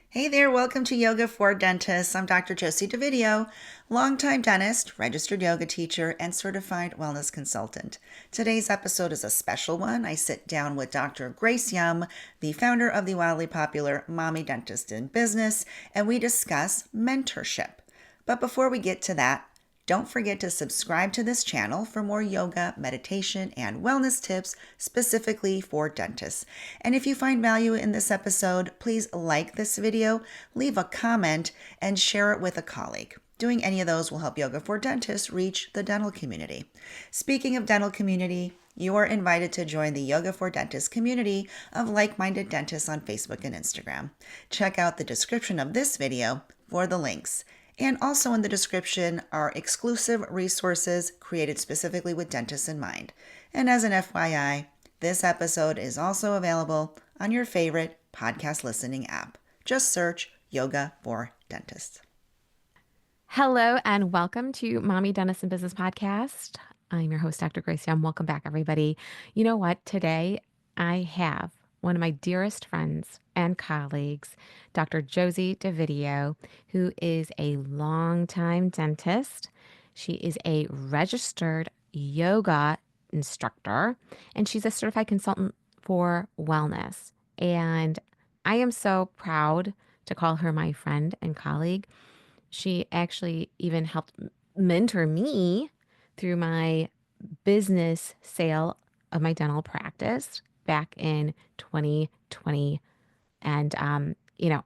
Hey there, welcome to Yoga for Dentists. I'm Dr. Josie DeVideo, longtime dentist, registered yoga teacher, and certified wellness consultant. Today's episode is a special one. I sit down with Dr. Grace Yum, the founder of the wildly popular Mommy Dentist in Business, and we discuss mentorship. But before we get to that, don't forget to subscribe to this channel for more yoga, meditation, and wellness tips specifically for dentists. And if you find value in this episode, please like this video, leave a comment, and share it with a colleague. Doing any of those will help Yoga for Dentists reach the dental community. Speaking of dental community, you are invited to join the Yoga for Dentists community of like-minded dentists on Facebook and Instagram. Check out the description of this video for the links. And also in the description are exclusive resources created specifically with dentists in mind. And as an FYI, this episode is also available on your favorite podcast listening app. Just search Yoga for Dentists. Hello and welcome to Mommy Dentist and Business Podcast. I'm your host, Dr. Grace Young. Welcome back, everybody. You know what? Today I have one of my dearest friends and colleagues, Dr. Josie DeVideo, who is a longtime dentist. She is a registered yoga instructor, and she's a certified consultant for wellness. And I am so proud to call her my friend and colleague. She actually even helped mentor me through my business sale of my dental practice back in 2020. And,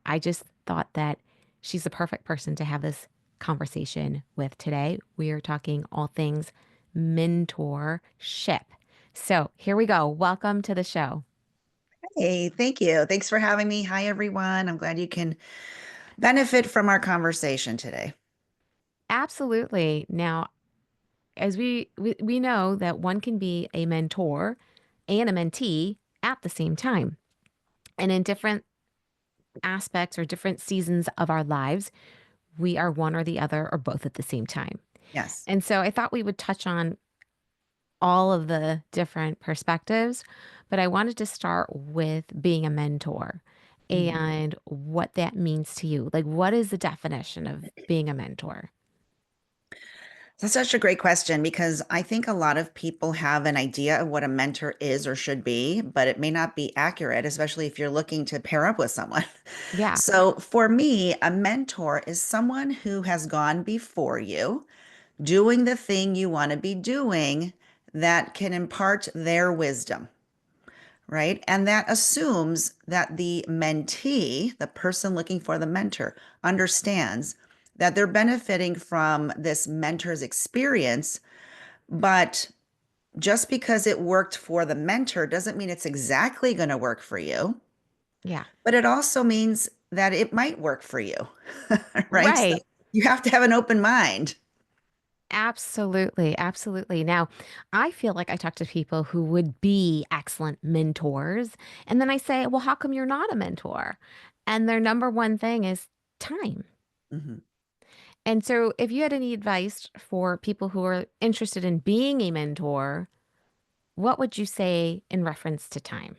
I just thought that she's the perfect person to have this conversation with today. We are talking all things mentorship. So here we go. Welcome to the show. Hey, thank you. Thanks for having me. Hi, everyone. I'm glad you can benefit from our conversation today. Absolutely. Now, as we know that one can be a mentor and a mentee at the same time. And in different aspects or different seasons of our lives, we are one or the other or both at the same time. Yes. And so I thought we would touch on all of the different perspectives, but I wanted to start with being a mentor Mhm. and what that means to you. Like, what is the definition of being a mentor? That's such a great question because I think a lot of people have an idea of what a mentor is or should be, but it may not be accurate, especially if you're looking to pair up with someone. Yeah, So for me, a mentor is someone who has gone before you, doing the thing you want to be doing that can impart their wisdom, right? And that assumes that the mentee, the person looking for the mentor, understands that they're benefiting from this mentor's experience, but just because it worked for the mentor doesn't mean it's exactly going to work for you, yeah. but it also means that it might work for you, right? So Right. you have to have an open mind. Absolutely. Absolutely. Now, I feel like I talk to people who would be excellent mentors. And then I say, well, how come you're not a mentor? And their number one thing is time. Mhm. And so, if you had any advice for people who are interested in being a mentor, what would you say in reference to time?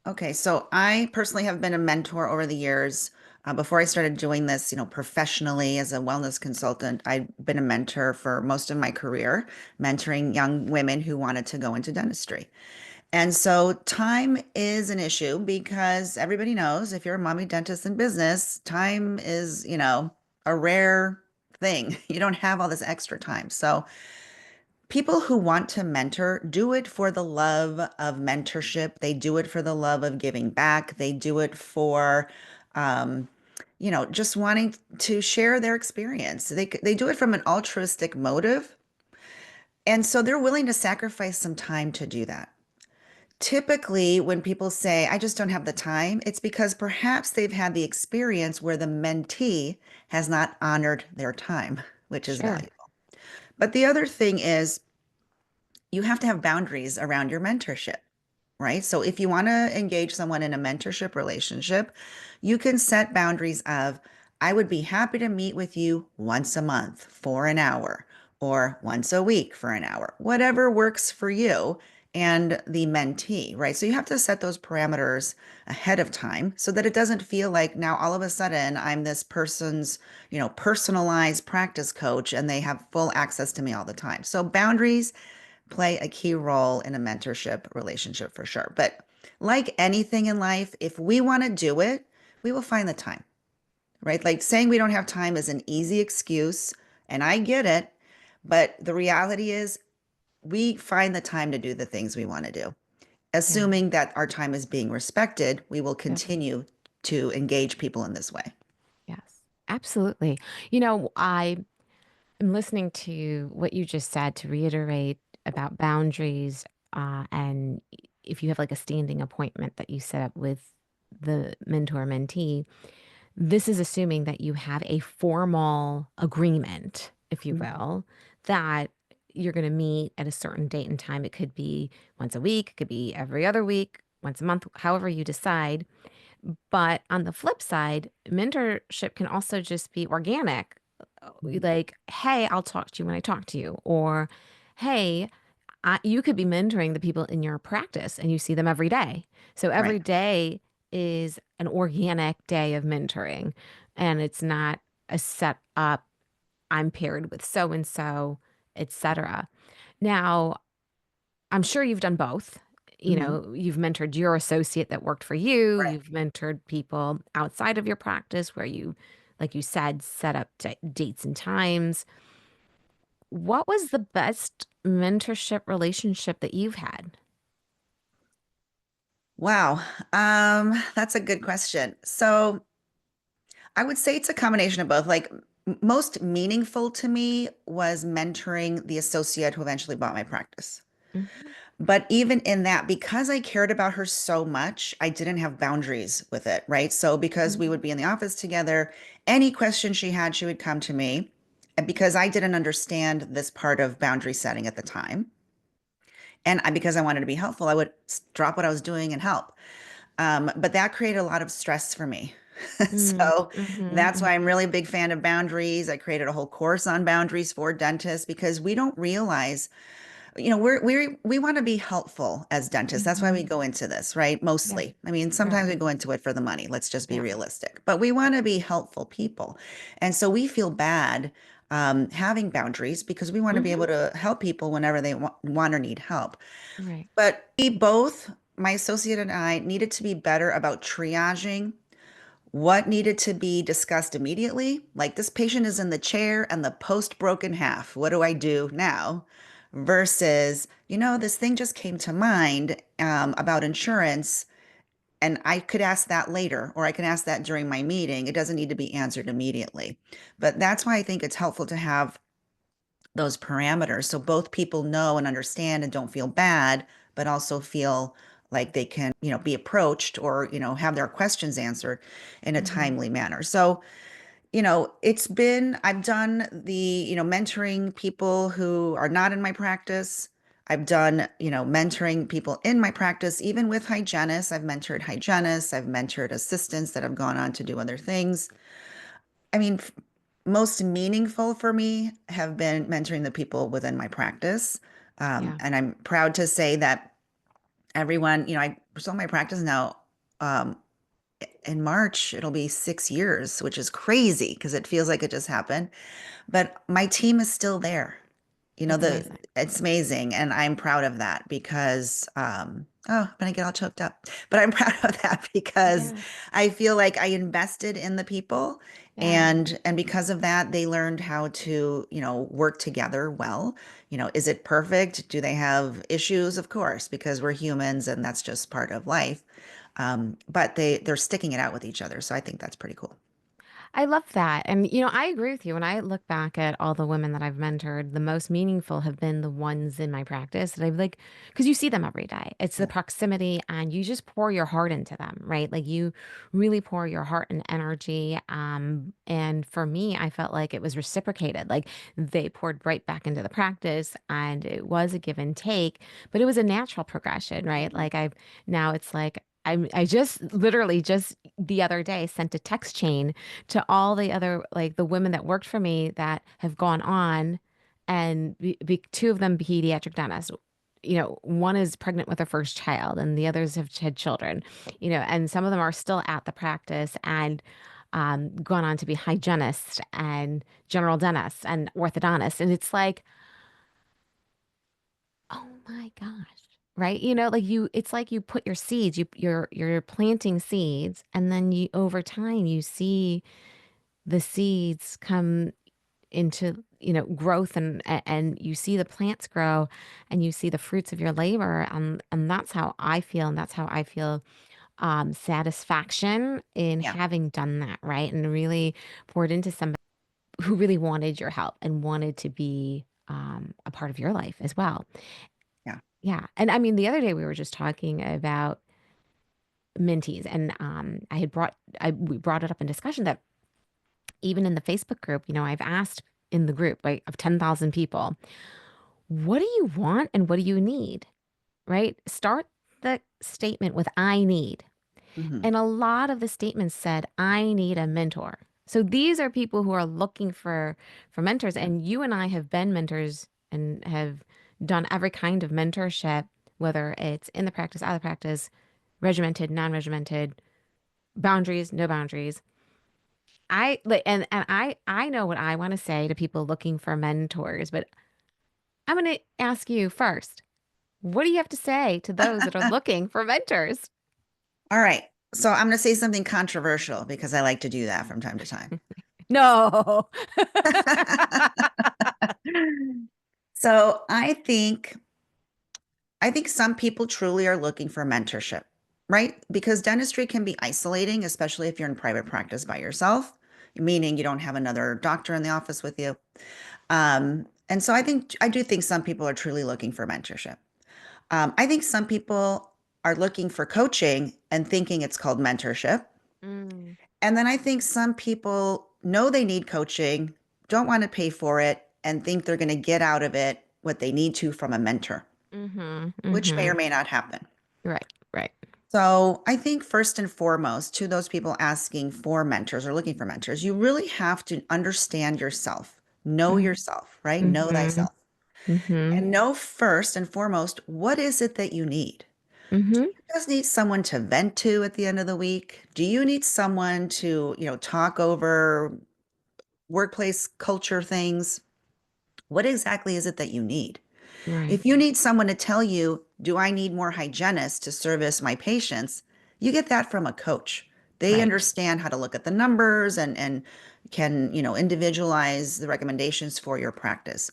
Okay, so I personally have been a mentor over the years. Before I started doing this, professionally as a wellness consultant, I'd been a mentor for most of my career, mentoring young women who wanted to go into dentistry. And so time is an issue because everybody knows if you're a mommy dentist in business, time is, a rare thing. You don't have all this extra time. So people who want to mentor do it for the love of mentorship. They do it for the love of giving back. They do it for, um, just wanting to share their experience. They do it from an altruistic motive. And so they're willing to sacrifice some time to do that. Typically, when people say, I just don't have the time, it's because perhaps they've had the experience where the mentee has not honored their time, which is Sure. valuable. But the other thing is, you have to have boundaries around your mentorship, right? So if you want to engage someone in a mentorship relationship, you can set boundaries of, I would be happy to meet with you once a month for an hour or once a week for an hour, whatever works for you. and the mentee, right? So you have to set those parameters ahead of time so that it doesn't feel like now all of a sudden I'm this person's, personalized practice coach and they have full access to me all the time. So boundaries play a key role in a mentorship relationship for sure. But like anything in life, if we want to do it, we will find the time, right? Like saying we don't have time is an easy excuse, and I get it. But the reality is, we find the time to do the things we want to do. Yeah. Assuming that our time is being respected, we will Yep. continue to engage people in this way. Yes. Absolutely. I am listening to what you just said to reiterate about boundaries, and if you have like a standing appointment that you set up with the mentor mentee, this is assuming that you have a formal agreement, if you Mhm. will, that you're going to meet at a certain date and time. It could be once a week, it could be every other week, once a month, however you decide. But on the flip side, mentorship can also just be organic. Like, hey, I'll talk to you when I talk to you. Or, hey, you could be mentoring the people in your practice and you see them every day. So every Right. day is an organic day of mentoring. And it's not a set up, I'm paired with so and so, etc. Now, I'm sure you've done both. Mhm. You've mentored your associate that worked for you. Right. You've mentored people outside of your practice where you, like you said, set up dates and times. What was the best mentorship relationship that you've had? Wow. That's a good question. So I would say it's a combination of both. Like most meaningful to me was mentoring the associate who eventually bought my practice. Mhm. But even in that, because I cared about her so much, I didn't have boundaries with it, right? So because we would Mhm. be in the office together, any question she had, she would come to me. And because I didn't understand this part of boundary setting at the time, because I wanted to be helpful, I would drop what I was doing and help. But that created a lot of stress for me. Mm, So mhm, that's why I'm mhm, really a big fan of boundaries. I created a whole course on boundaries for dentists because we don't realize, we want to be helpful as dentists. That's why we mhm. go into this, right? Yeah, Mostly. I mean, sometimes we right. go into it for the money. Let's just be Yeah. realistic. But we want to be helpful people. And so we feel bad having boundaries because we want to be Mhm. able to help people whenever they want or need help. Right. But we both, my associate and I, needed to be better about triaging what needed to be discussed immediately. Like this patient is in the chair and the post broke in half. What do I do now? Versus, this thing just came to mind about insurance, and I could ask that later, or I can ask that during my meeting. It doesn't need to be answered immediately. But that's why I think it's helpful to have those parameters so both people know and understand and don't feel bad, but also feel like they can, be approached or, have their questions answered in a Mhm. timely manner. So, I've done the, mentoring people who are not in my practice. I've done, mentoring people in my practice, even with hygienists. I've mentored hygienists, I've mentored assistants that have gone on to do other things. I mean, most meaningful for me have been mentoring the people within my practice. Yeah. And I'm proud to say that everyone, I sold my practice now. Um, in March, it'll be 6 years, which is crazy because it feels like it just happened. But my team is still there. That's The amazing. it's amazing, and I'm proud of that because oh, I'm gonna get all choked up. But I'm proud of that because Yeah. I feel like I invested in the people, Yeah. and because of that, they learned how to, work together well. Is it perfect? Do they have issues? Of course, because we're humans and that's just part of life. But they're sticking it out with each other, so I think that's pretty cool. I love that. And, I agree with you. When I look back at all the women that I've mentored, the most meaningful have been the ones in my practice that I've like, because you see them every day. It's the Yeah. proximity and you just pour your heart into them, right? Like you really pour your heart and energy. And for me, I felt like it was reciprocated. Like they poured right back into the practice and it was a give and take, but it was a natural progression, right? Mhm. Like now it's like, I just literally just the other day sent a text chain to all the other like the women that worked for me that have gone on and two of them pediatric dentists. one is pregnant with her first child and the others have had children, and some of them are still at the practice and gone on to be hygienists and general dentists and orthodontists. And it's like, oh my gosh. Right? It's like you put your seeds, you're planting seeds, and then over time you see the seeds come into growth, and you see the plants grow and you see the fruits of your labor, and that's how I feel satisfaction in Yeah. having done that, right, and really poured into somebody who really wanted your help and wanted to be a part of your life as well. Yeah. Yeah. And I mean, the other day we were just talking about mentees, and we brought it up in discussion that even in the Facebook group, I've asked in the group, like, of 10,000 people, what do you want and what do you need? Right? Start the statement with I need. Hmm. And a lot of the statements said, I need a mentor. So these are people who are looking for mentors. Yeah. And you and I have been mentors and have done every kind of mentorship, whether it's in the practice, out of the practice, regimented, non-regimented, boundaries, no boundaries. I know what I want to say to people looking for mentors, but I'm going to ask you first. What do you have to say to those that are looking for mentors? All right. So I'm going to say something controversial because I like to do that from time to time. No. So I think some people truly are looking for mentorship, right? Because dentistry can be isolating, especially if you're in private practice by yourself, meaning you don't have another doctor in the office with you. And so I do think some people are truly looking for mentorship. I think some people are looking for coaching and thinking it's called mentorship. Mm, And then I think some people know they need coaching, don't want to pay for it, and think they're going to get out of it what they need to from a mentor, mm-hmm, which may mm-hmm. or may not happen. Right, right. So I think first and foremost, to those people asking for mentors or looking for mentors, you really have to understand yourself, right? Know Mm-hmm, thyself. mm-hmm, And know first and foremost, what is it that you need? mm-hmm. You just need someone to vent to at the end of the week? Do you need someone to, talk over workplace culture things? What exactly is it that you need? Right, If you need someone to tell you, do I need more hygienists to service my patients? You get that from a coach. They right, understand how to look at the numbers and can, individualize the recommendations for your practice.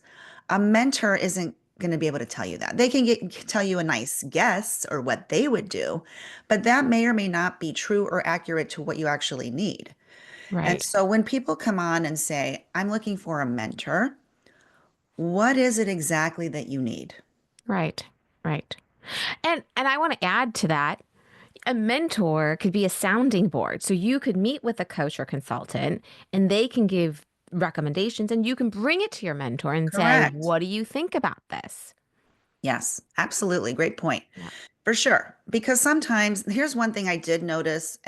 A mentor isn't going to be able to tell you that. They can tell you a nice guess or what they would do, but that may or may not be true or accurate to what you actually need. And right, so when people come on and say, I'm looking for a mentor, what is it exactly that you need? right, right. And I want to add to that, a mentor could be a sounding board. So you could meet with a coach or consultant and they can give recommendations and you can bring it to your mentor and say, Correct. what do you think about this? Yes, absolutely. Great point. Yeah. For sure. Because sometimes, here's one thing I did notice,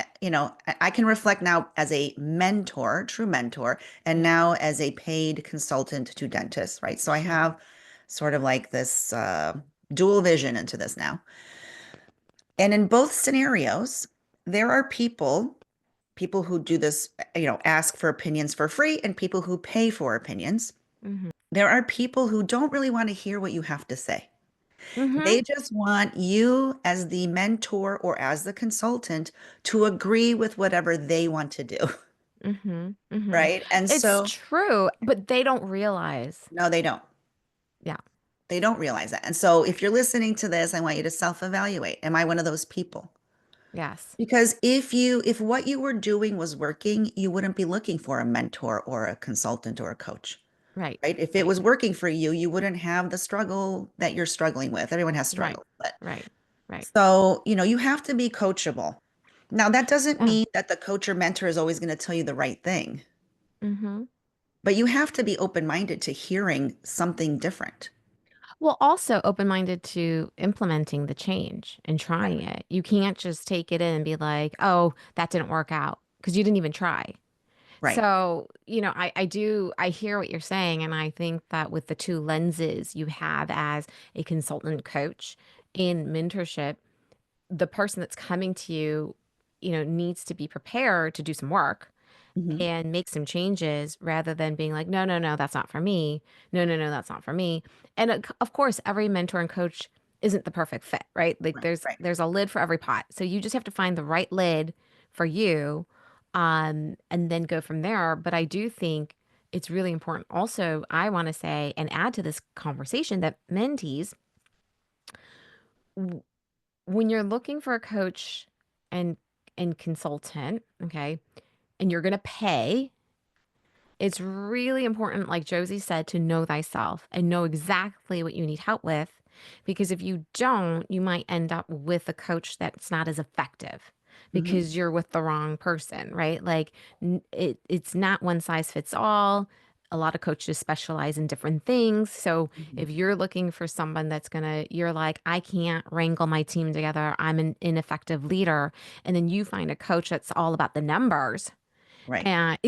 I can reflect now as a mentor, true mentor, and Yeah. now as a paid consultant to dentists, right? So I Sure. have sort of like this dual vision into this now. And in both scenarios, there are people who do this, ask for opinions for free and people who pay for opinions. Mm-hmm. There are people who don't really want to hear what you have to say. Mm-hmm. They just want you as the mentor or as the consultant to agree with whatever they want to do, Mm-hmm. Mm-hmm. right? And It's so, true, but they don't realize. no, they don't. Yeah. They don't realize that. And so, if you're listening to this, I want you to self-evaluate. Am I one of those people? Yes. Because if what you were doing was working, you wouldn't be looking for a mentor or a consultant or a coach, Right. right? If it Right. was working for you, you wouldn't have the struggle that you're struggling with. Everyone has Right. struggles, but Right. Right. so, you have to be coachable. Now, that doesn't Oh. mean that the coach or mentor is always going to tell you the right thing, Mm-hmm. but you have to be open-minded to hearing something different. Well, also open-minded to implementing the change and Right. trying it. You can't just take it in and be like, oh, that didn't work out because you didn't even try. Right. So, I hear what you're saying. And I think that with the two lenses you have as a consultant coach in mentorship, the person that's coming to you, needs to be prepared to do some work Hmm. and make some changes rather than being like, no, no, no, that's not for me. No, no, no, that's not for me. And of course, every mentor and coach isn't the perfect fit, right? Like Right. Right. there's a lid for every pot. So you just have to find the right lid for you, and then go from there. But I do think it's really important. Also, I want to say and add to this conversation that mentees, w- when you're looking for a coach and consultant, okay, and you're going to pay, it's really important, like Josie said, to know thyself and know exactly what you need help with. Because if you don't, you might end up with a coach that's not as effective Hmm. because you're with the wrong person, right? Like it's not one size fits all. A lot of coaches specialize in different things. So Hmm. if you're looking for someone you're like, I can't wrangle my team together, I'm an ineffective leader. And then you find a coach that's all about the numbers, Right. and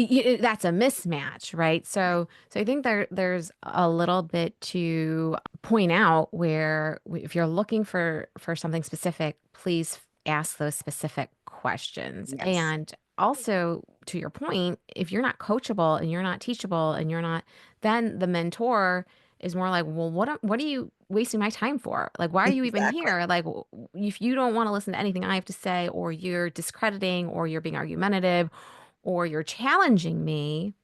that's a mismatch, right? Right. So I think there's a little bit to point out where if you're looking for something specific, please ask those specific questions. Yes. And also, to your point, if you're not coachable and you're not teachable and you're not, then the mentor is more like, well, what are you wasting my time for? Like, why are you even Exactly. here? Like, if you don't want to listen to anything I have to say, or you're discrediting, or you're being argumentative, or you're challenging me,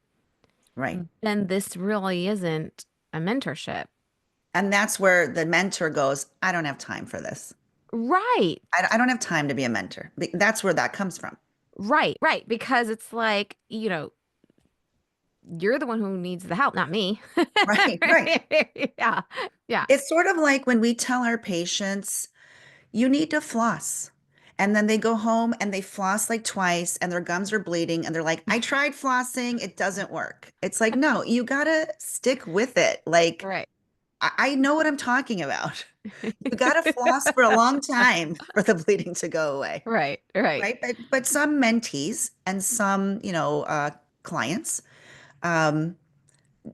Right. then this really isn't a mentorship. And that's where the mentor goes, I don't have time for this. Right. I don't have time to be a mentor. That's where that comes from. Right. Right. Because it's like, you're the one who needs the help, not me. Right. Right. Yeah. Yeah. It's sort of like when we tell our patients, you need to floss. And then they go home and they floss like twice and their gums are bleeding and they're like, I tried flossing, it doesn't work. It's like, no, you gotta stick with it. Like, Right. I know what I'm talking about. You gotta floss for a long time for the bleeding to go away. Right. Right. Right. But some mentees and some, clients um,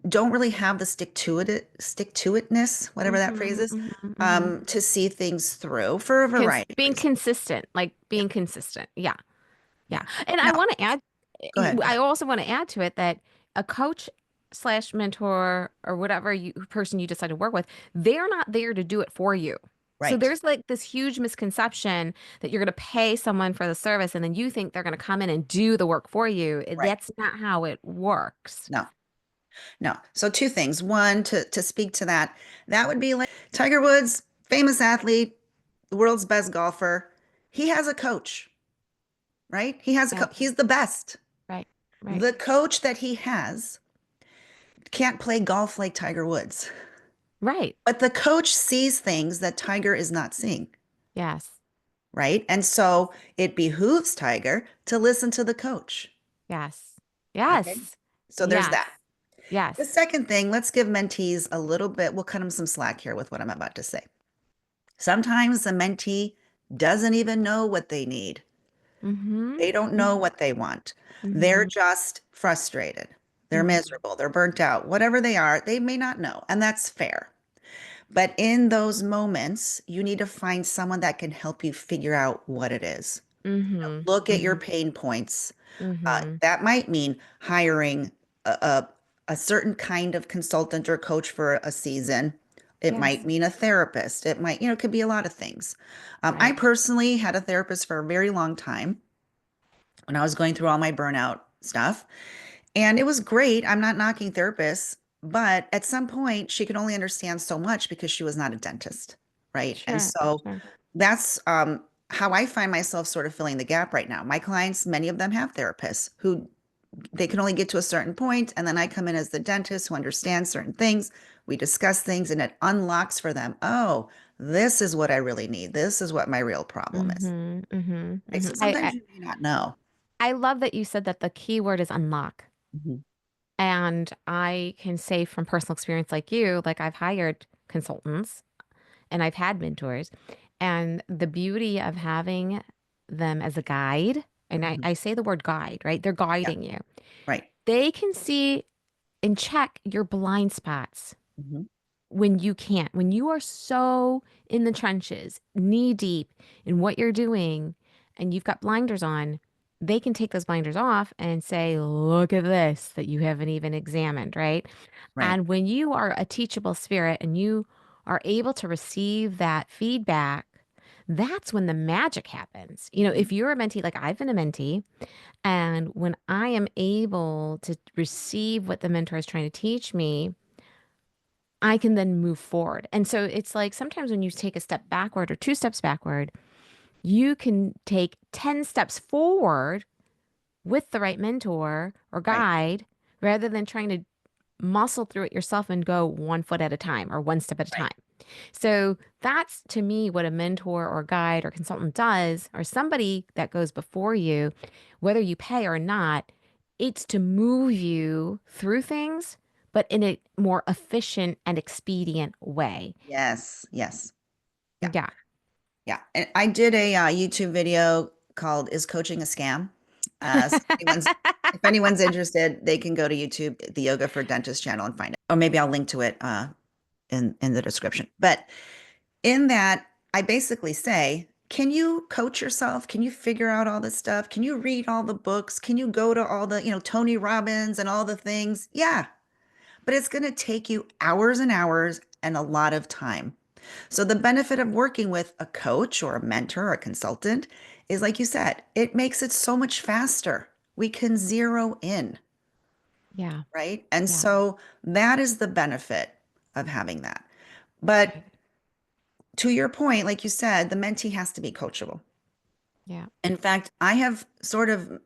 don't really have the stick to itness, whatever that phrase Mm-hmm, is, mm-hmm, mm-hmm. to see things through for a variety of Being reasons. consistent, like Yeah. being consistent. Yeah. Yeah. Yeah. And I Now, want to add, go ahead. Go I ahead. also want to add to it that a coach slash mentor or whatever person you decide to work with, they're not there to do it for you. So Right. there's like this huge misconception that you're going to pay someone for the service and then you think they're going to come in and do the work for you. Right. That's not how it works. No. No. So two things. One, to speak to that, that would be like Tiger Woods, famous athlete, the world's best golfer. He has a coach, right? He has a Yeah. coach. He's the best. Right. Right. The coach that he has can't play golf like Tiger Woods. Right. But the coach sees things that Tiger is not seeing, Yes. right? And so it behooves Tiger to listen to the coach. Yes. Okay. Yes. So there's Yes. that. The Yes. second thing, let's give mentees a little bit, we'll cut them some slack here with what I'm about to say. Sometimes the mentee doesn't even know what they need. Mm-hmm. They don't know what they want. They're Mm-hmm. just frustrated. They're Mm-hmm. miserable. They're burnt out. Whatever they are, they may not know. And that's fair. But in those moments, you need to find someone that can help you figure out what it is. Mm-hmm. Look at your Mm-hmm. pain points. Mm-hmm. That might mean hiring a certain kind of consultant or coach for a season. It might Yes. mean a therapist. It might, it could be a lot of things. I Right. personally had a therapist for a very long time when I was going through all my burnout stuff. And it was great. I'm not knocking therapists, but at some point, she could only understand so much because she was not a dentist, right? And Sure. so Sure. that's how I find myself sort of filling the gap right now. My clients, many of them have therapists who they can only get to a certain point, and then I come in as the dentist who understands certain things. We discuss things, and it unlocks for them. Oh, this is what I really need. This is what my real problem is. Mm-hmm. Mm-hmm. Right? Mm-hmm. So sometimes you may not know. I love that you said that the key word is unlock. Mhm. And I can say from personal experience like you, like I've hired consultants and I've had mentors. And the beauty of having them as a guide and I, Mhm. I say the word guide, right? They're Yeah, guiding you. right. They can see and check your blind spots Mhm. when you can't, when you are so in the trenches, knee deep in what you're doing, and you've got blinders on, they can take those blinders off and say, look at this that you haven't even examined, right? Right. And when you are a teachable spirit and you are able to receive that feedback, that's when the magic happens. Mhm. If you're a mentee, like I've been a mentee, and when I am able to receive what the mentor is trying to teach me, I can then move forward. And so it's like sometimes when you take a step backward or two steps backward, you can take 10 steps forward with the right mentor or Right. guide rather than trying to muscle through it yourself and go one foot at a time or one step at a Right. time. So that's to me what a mentor or guide or consultant does, or somebody that goes before you, whether you pay or not, it's to move you through things, but in a more efficient and expedient way. Yes. Yes. Yeah. Yeah. Yeah. And I did a YouTube video called "Is Coaching a Scam?" So if anyone's interested, they can go to YouTube, the Yoga for Dentist channel, and find it. Or maybe I'll link to it in the description. But in that, I basically say, can you coach yourself? Can you figure out all this stuff? Can you read all the books? Can you go to all the, Tony Robbins and all the things? Yeah, but it's going to take you hours and hours and a lot of time. So the benefit of working with a coach or a mentor or a consultant is, like you said, it makes it so much faster. We can zero in, Yeah. right? And Yeah. so that is the benefit of having that. But Right. to your point, like you said, the mentee has to be coachable. Yeah. In fact, I have sort of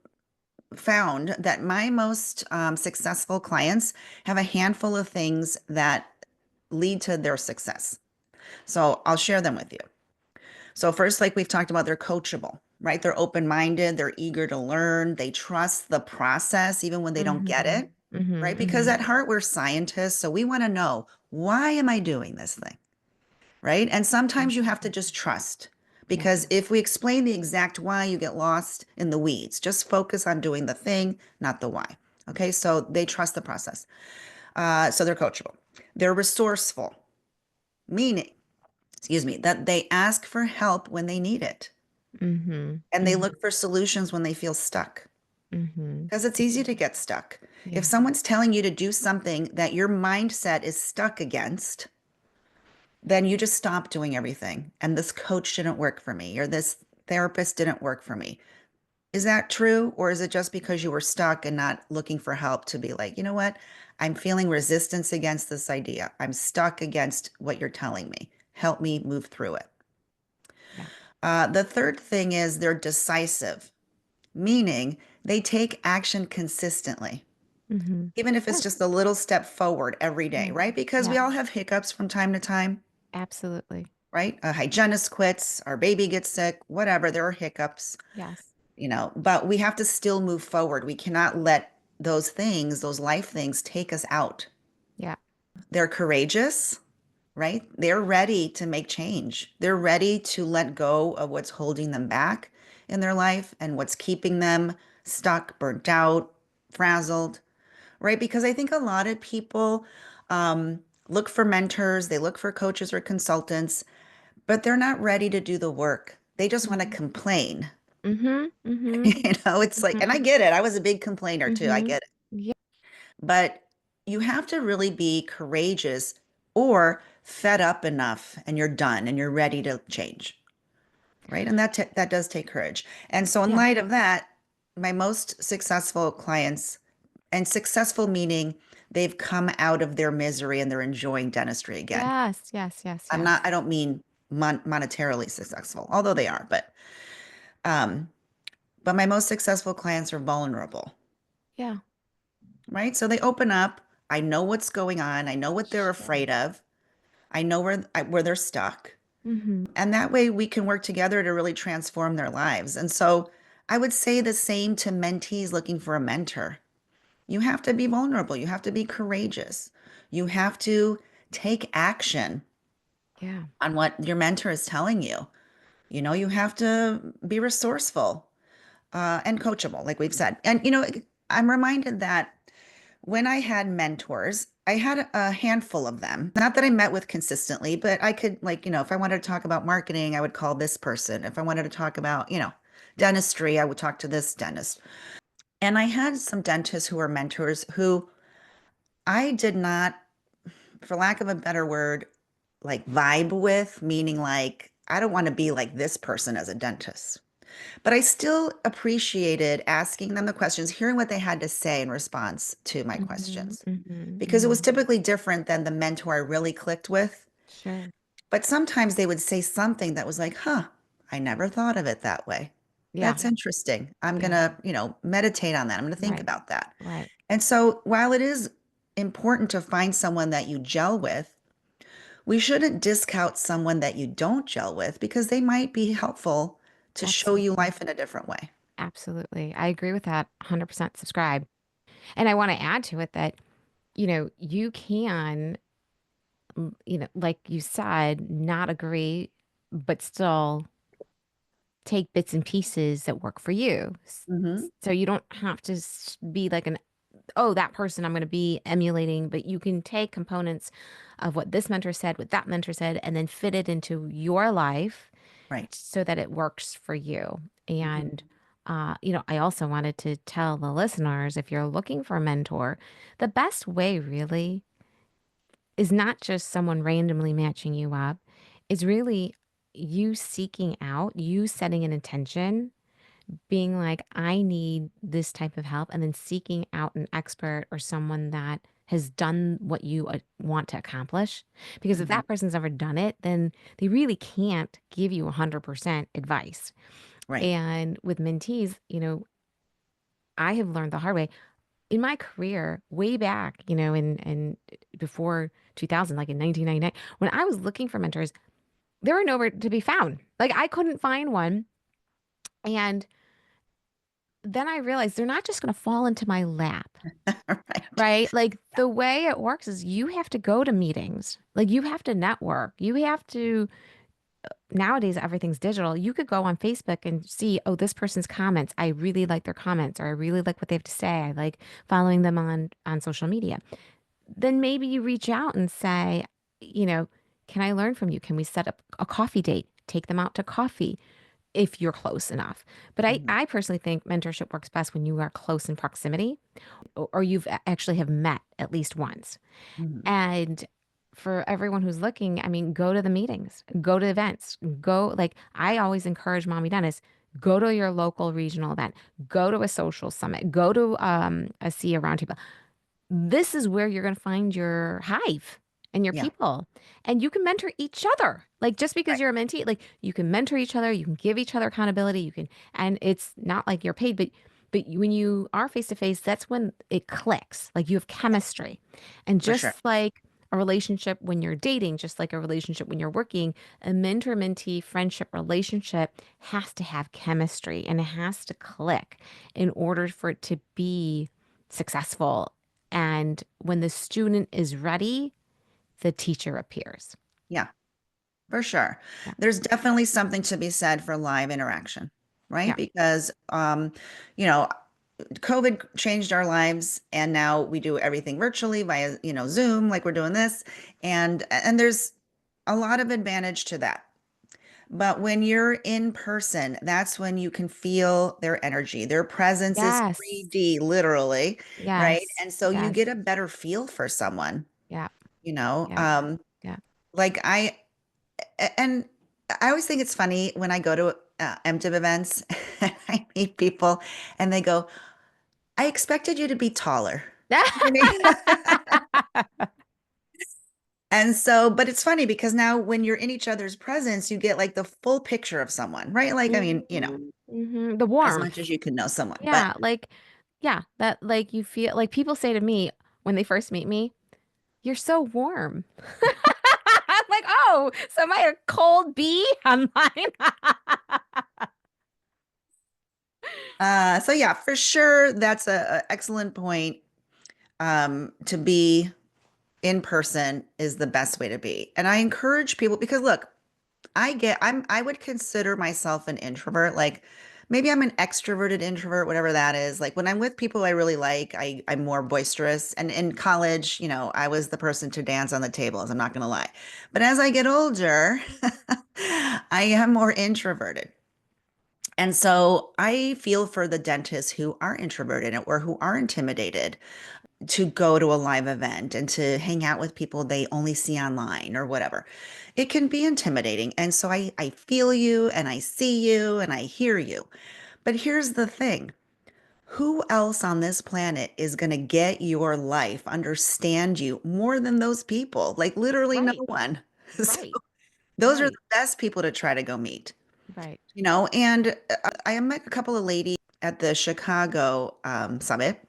found that my most successful clients have a handful of things that lead to their success. So I'll share them with you. So, first, like we've talked about, they're coachable, right? They're open minded, they're eager to learn, they trust the process even when they don't get Mm-hmm. it, Mm-hmm. right? Because Mm-hmm. at heart, we're scientists. So we want to know, why am I doing this thing? Right? And Yeah. sometimes you have to just trust, Yeah. because if we explain the exact why, you get lost in the weeds. Just focus on doing the thing, not the why. Okay, so they trust the process. So they're coachable. They're resourceful, meaning, excuse me, that they ask for help when they need it, Mm-hmm. and they Mm-hmm. look for solutions when they feel stuck. Mm-hmm. Because it's easy to get stuck. If Yeah. someone's telling you to do something that your mindset is stuck against, then you just stop doing everything. And this coach didn't work for me, or this therapist didn't work for me. Is that true? Or is it just because you were stuck and not looking for help to be like, you know what? I'm feeling resistance against this idea. I'm stuck against what you're telling me. Help me move through it. Yeah. The third thing is they're decisive, meaning they take action consistently, Mm-hmm. even if it's Yeah. just a little step forward every day, Yeah. right? Because Yeah. we all have hiccups from time to time. Absolutely. Right? A hygienist quits, our baby gets sick, whatever, there are hiccups, Yes. but we have to still move forward. We cannot let those things, those life things, take us out. Yeah. They're courageous, right? They're ready to make change. They're ready to let go of what's holding them back in their life and what's keeping them stuck, burnt out, frazzled, right? Because I think a lot of people look for mentors, they look for coaches or consultants, but they're not ready to do the work. They just want to Mm-hmm. complain. Mm-hmm. Mm-hmm. It's like, and I Mm-hmm. get it. I was a big complainer too. I Mm-hmm. get it. Yeah. But you have to really be courageous or fed up enough and you're done and you're ready to change, right? And that does take courage. And so in Yeah. light of that, my most successful clients, and successful meaning they've come out of their misery and they're enjoying dentistry again. Yes. Yes. Yes. Yes. I don't mean monetarily successful, although they are, um, but my most successful clients are vulnerable, Yeah. right? So they open up. I know what's going on. I know what they're Yeah. afraid of. I know where they're stuck. Mm-hmm. And that way we can work together to really transform their lives. And so I would say the same to mentees looking for a mentor. You have to be vulnerable. You have to be courageous. You have to take action Yeah. on what your mentor is telling you. You have to be resourceful. and coachable, like we've said. And, I'm reminded that when I had mentors, I had a handful of them. Not that I met with consistently, but I could, like, if I wanted to talk about marketing, I would call this person. If I wanted to talk about, dentistry, I would talk to this dentist. And I had some dentists who were mentors who I did not, for lack of a better word, like vibe with, meaning like, I don't want to be like this person as a dentist. But I still appreciated asking them the questions, hearing what they had to say in response to my Mhm, questions, mhm, because it was mhm. typically different than the mentor I really clicked with. Sure. But sometimes they would say something that was like, huh, I never thought of it that way. Yeah, That's interesting. I'm going yeah. to, meditate on that. I'm going to think Right, about that. right. And so while it is important to find someone that you gel with, we shouldn't discount someone that you don't gel with because they might be helpful to show you Absolutely. life in a different way. Absolutely. I agree with that. 100% subscribe. And I want to add to it that, you can, like you said, not agree, but still take bits and pieces that work for you. Hmm. So you don't have to be like oh, that person I'm going to be emulating, but you can take components of what this mentor said, what that mentor said, and then fit it into your life Right. so that it works for you. Hmm. And, I also wanted to tell the listeners if you're looking for a mentor, the best way really is not just someone randomly matching you up, is really you seeking out, you setting an intention, being like, I need this type of help, and then seeking out an expert or someone that has done what you want to accomplish. Because if Hmm. that person's ever done it, then they really can't give you 100% advice. Right. And with mentees, I have learned the hard way in my career, way back, in before 2000, like in 1999, when I was looking for mentors, there were nowhere to be found. Like I couldn't find one. And then I realized they're not just going to fall into my lap, Right. right? Like Yeah. the way it works is you have to go to meetings. Like you have to network. You have to, nowadays everything's digital. You could go on Facebook and see, oh, this person's comments. I really like their comments or I really like what they have to say. I like following them on social media. Then maybe you reach out and say, you know, can I learn from you? Can we set up a coffee date? Take them out to coffee if you're close enough. But I, Hmm. I personally think mentorship works best when you are close in proximity or you've actually have met at least once. Hmm. And for everyone who's looking, I mean, go to the meetings, go to events, go like I always encourage mommy dentists, go to your local regional event, go to a social summit, go to a SEA roundtable. This is where you're going to find your hive and your Yeah. people. And you can mentor each other. Like just because Right. you're a mentee, like you can mentor each other, you can give each other accountability, and it's not like you're paid, but when you are face to face, that's when it clicks. Like you have chemistry. And For sure. just like a relationship when you're dating, just like a relationship when you're working, a mentor mentee friendship relationship has to have chemistry and it has to click in order for it to be successful. And when the student is ready, the teacher appears. Yeah. For sure. Yeah. There's definitely something to be said for live interaction, right? Yeah. Because, you know, COVID changed our lives and now we do everything virtually via, Zoom, like we're doing this. And there's a lot of advantage to that. But when you're in person, that's when you can feel their energy. Their presence is Yes. 3D, literally, right? Yes. And so you Yes. get a better feel for someone, Yeah. you know. Yeah. Um, Yeah. like and I always think it's funny when I go to MDiv events and I meet people and they go, I expected you to be taller. You know what I mean? And so, but it's funny because now when you're in each other's presence, you get like the full picture of someone, right? Like, I mean, The as much as warmth. you can know someone, but Yeah. Yeah, that like you feel like people say to me when they first meet me, you're so warm. I'm like, oh, so am I a cold bee on mine? so yeah, for sure, that's a excellent point. To be in person is the best way to be. And I encourage people because look, I would consider myself an introvert. Like maybe I'm an extroverted introvert, whatever that is. Like when I'm with people I really like, I'm more boisterous. And in college, I was the person to dance on the tables. I'm not going to lie. But as I get older, I am more introverted. And so I feel for the dentists who are introverted or who are intimidated to go to a live event and to hang out with people they only see online or whatever. It can be intimidating. And so I feel you and I see you and I hear you. But here's the thing. Who else on this planet is going to get your life, understand you more than those people? Like literally no Right, one. So right, those are the right, best people to try to go meet, right. and I met a couple of ladies at the Chicago summit,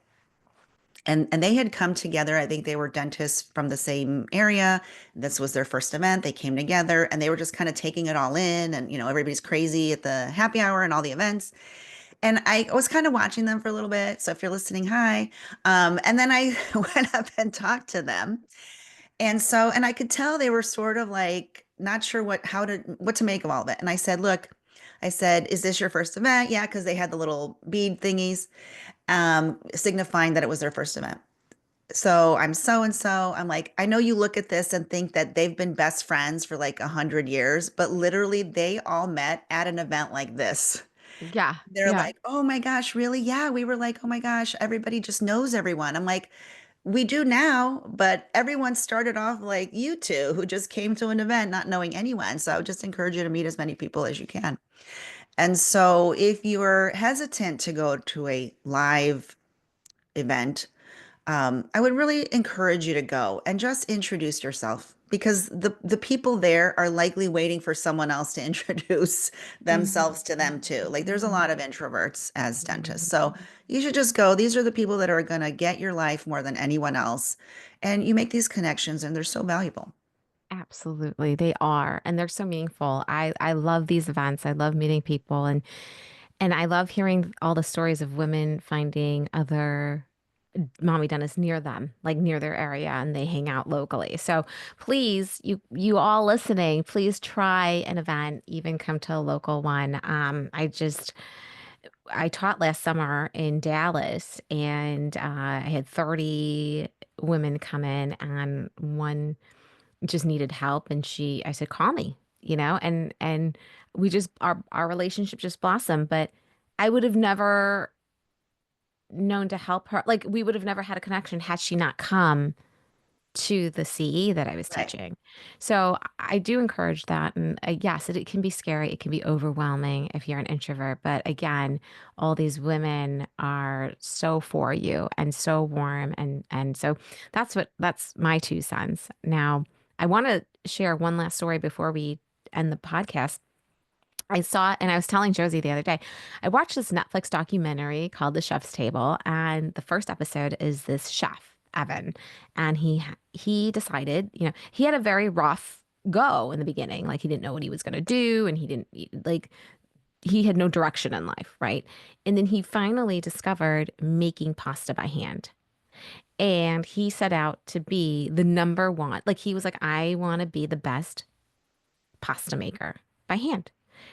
and they had come together. I think they were dentists from the same area. This was their first event. They came together and they were just kind of taking it all in. And, everybody's crazy at the happy hour and all the events. And I was kind of watching them for a little bit. So if you're listening, hi. And then I went up and talked to them. And I could tell they were sort of like not sure what to make of all of it. And I said, look, I said, is this your first event? Yeah, because they had the little bead thingies, signifying that it was their first event. So I'm so and so. I'm like, I know you look at this and think that they've been best friends for like 100 years, but literally they all met at an event like this. Yeah, They're yeah, like, oh my gosh, really? Yeah, we were like, oh my gosh, everybody just knows everyone. I'm like, we do now, but everyone started off like you two who just came to an event not knowing anyone. So I would just encourage you to meet as many people as you can. And so if you're hesitant to go to a live event, I would really encourage you to go and just introduce yourself because the people there are likely waiting for someone else to introduce hmm, themselves to them too. Like there's a lot of introverts as dentists. So you should just go. These are the people that are going to get your life more than anyone else. And you make these connections and they're so valuable. absolutely. They are, and they're so meaningful. I love these events. I love meeting people, and I love hearing all the stories of women finding other mommy dentists near them, like near their area, and they hang out locally. So please, you all listening, please try an event, even come to a local one. I taught last summer in Dallas, and I had 30 women come in, and one just needed help, and I said, call me, and we just our relationship just blossomed. But I would have never known to help her. Like we would have never had a connection had she not come to the CE that I was Right. teaching. So I do encourage that. And yes, it can be scary. It can be overwhelming if you're an introvert. But again, all these women are so for you and so warm. And so that's my 2 cents. Now, I want to share one last story before we end the podcast. I saw, and I was telling Josie the other day, I watched this Netflix documentary called The Chef's Table, and the first episode is this chef, Evan, and he decided, he had a very rough go in the beginning, like he didn't know what he was going to do, and he didn't like he had no direction in life, right? And then he finally discovered making pasta by hand. And he set out to be the number one. Like he was like, I want to be the best pasta maker by hand,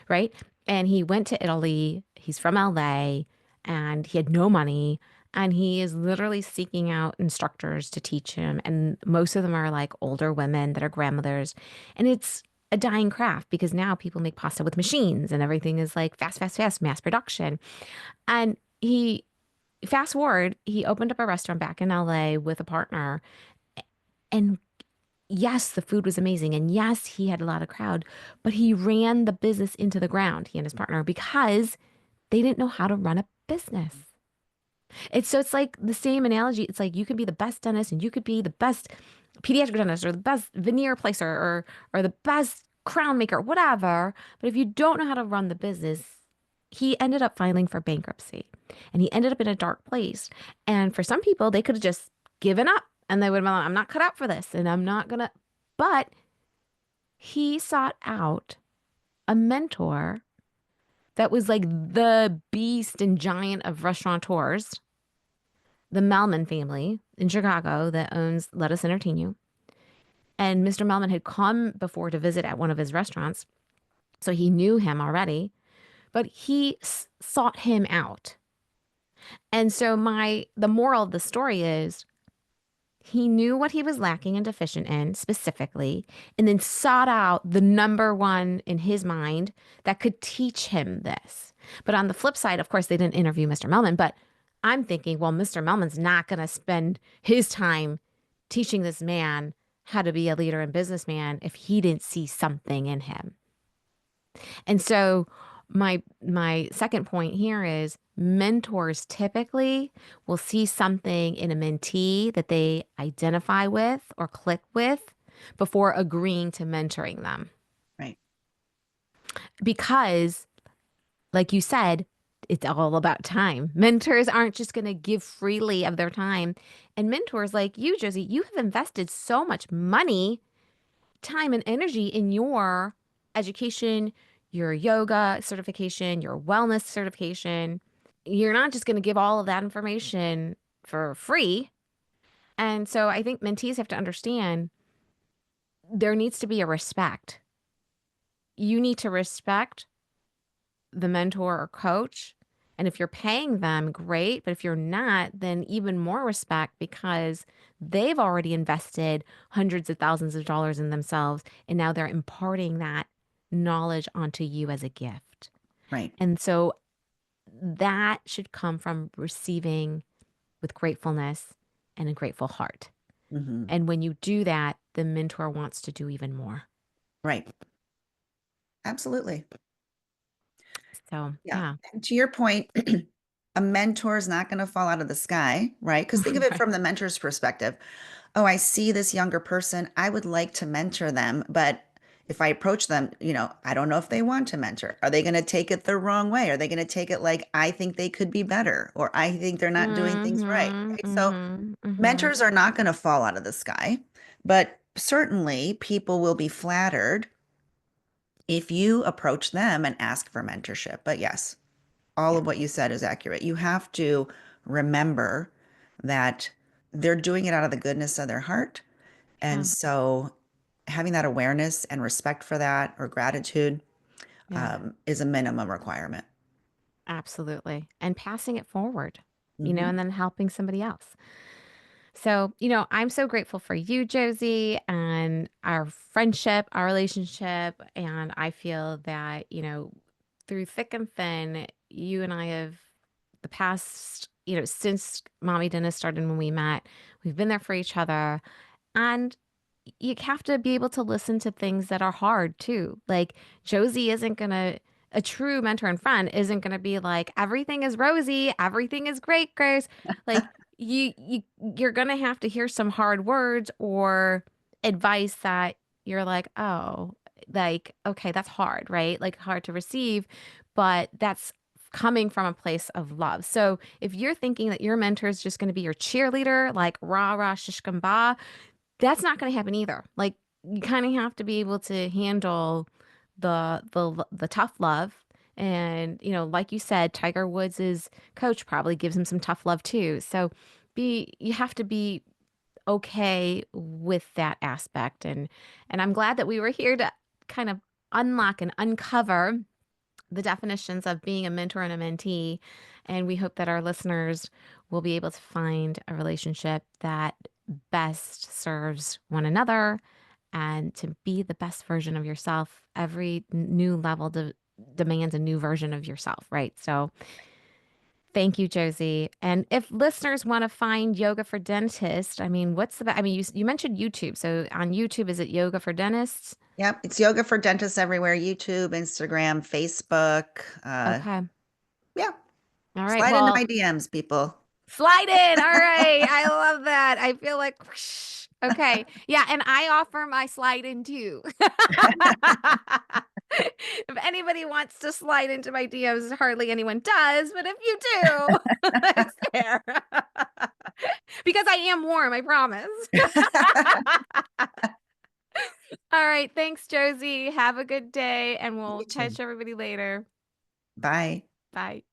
right? And he went to Italy. He's from LA and he had no money. And he is literally seeking out instructors to teach him. And most of them are like older women that are grandmothers. And it's a dying craft because now people make pasta with machines and everything is like fast, fast, fast, mass production. And fast forward, he opened up a restaurant back in LA with a partner. And yes, the food was amazing. And yes, he had a lot of crowd, but he ran the business into the ground, he and his partner, because they didn't know how to run a business. It's like the same analogy. It's like you could be the best dentist and you could be the best pediatric dentist or the best veneer placer or the best crown maker, whatever. But if you don't know how to run the business, he ended up filing for bankruptcy and he ended up in a dark place. And for some people, they could have just given up and they would have been like, I'm not cut out for this and I'm not gonna. But he sought out a mentor that was like the beast and giant of restaurateurs, the Melman family in Chicago that owns Let Us Entertain You. And Mr. Melman had come before to visit at one of his restaurants. So he knew him already. but he sought him out. And so the moral of the story is he knew what he was lacking and deficient in specifically, and then sought out the number one in his mind that could teach him this. But on the flip side, of course, they didn't interview Mr. Melman, but I'm thinking, well, Mr. Melman's not going to spend his time teaching this man how to be a leader and businessman if he didn't see something in him. And so my second point here is mentors typically will see something in a mentee that they identify with or click with before agreeing to mentoring them. Right. Because, like you said, it's all about time. Mentors aren't just going to give freely of their time. And mentors like you, Josie, you have invested so much money, time, and energy in your education, your yoga certification, your wellness certification. You're not just going to give all of that information for free. And so I think mentees have to understand there needs to be a respect. You need to respect the mentor or coach. And if you're paying them, great. But if you're not, then even more respect because they've already invested hundreds of thousands of dollars in themselves. And now they're imparting that knowledge onto you as a gift. Right. And so that should come from receiving with gratefulness and a grateful heart. Mm-hmm. And when you do that, the mentor wants to do even more. Right. Absolutely. So, Yeah. yeah. And to your point, a mentor is not going to fall out of the sky, right? Because think of it Right. from the mentor's perspective. Oh, I see this younger person. I would like to mentor them, but if I approach them, I don't know if they want to mentor. Are they going to take it the wrong way? Are they going to take it like I think they could be better or I think they're not doing things right? Mm-hmm. Right? So Mm-hmm. Mm-hmm. mentors are not going to fall out of the sky, but certainly people will be flattered if you approach them and ask for mentorship. But yes, all Yeah. of what you said is accurate. You have to remember that they're doing it out of the goodness of their heart. And Yeah. so having that awareness and respect for that or gratitude Yeah. is a minimum requirement. Absolutely. And passing it forward, Hmm. and then helping somebody else. So, I'm so grateful for you, Josie, and our friendship, our relationship. And I feel that, through thick and thin, you and I have the past, since Mommy Dennis started when we met, we've been there for each other. And you have to be able to listen to things that are hard too. Like Josie isn't going to, a true mentor and friend isn't going to be like, everything is rosy, everything is great, Grace. Like you're going to have to hear some hard words or advice that you're like, oh, like, okay, that's hard, right? Like hard to receive, but that's coming from a place of love. So if you're thinking that your mentor is just going to be your cheerleader, like rah rah shish kamba, that's not going to happen either. Like you kind of have to be able to handle the tough love. And like you said, Tiger Woods's coach probably gives him some tough love too. So you have to be okay with that aspect. And I'm glad that we were here to kind of unlock and uncover the definitions of being a mentor and a mentee. And we hope that our listeners will be able to find a relationship that best serves one another and to be the best version of yourself. Every new level demands a new version of yourself, right? So thank you, Josie. And if listeners want to find yoga for dentists, I mean, I mean, you mentioned YouTube. So on YouTube, is it yoga for dentists? Yep. It's yoga for dentists everywhere: YouTube, Instagram, Facebook. Okay. Yeah. All right. Slide into Well, my DMs, people. slide in. All right. I love that. I feel like, whoosh. Okay. Yeah. And I offer my slide in too. If anybody wants to slide into my DMs, hardly anyone does. But if you do, it's there. Because I am warm, I promise. All right. Thanks, Josie. Have a good day. And we'll You too. catch everybody later. Bye. Bye.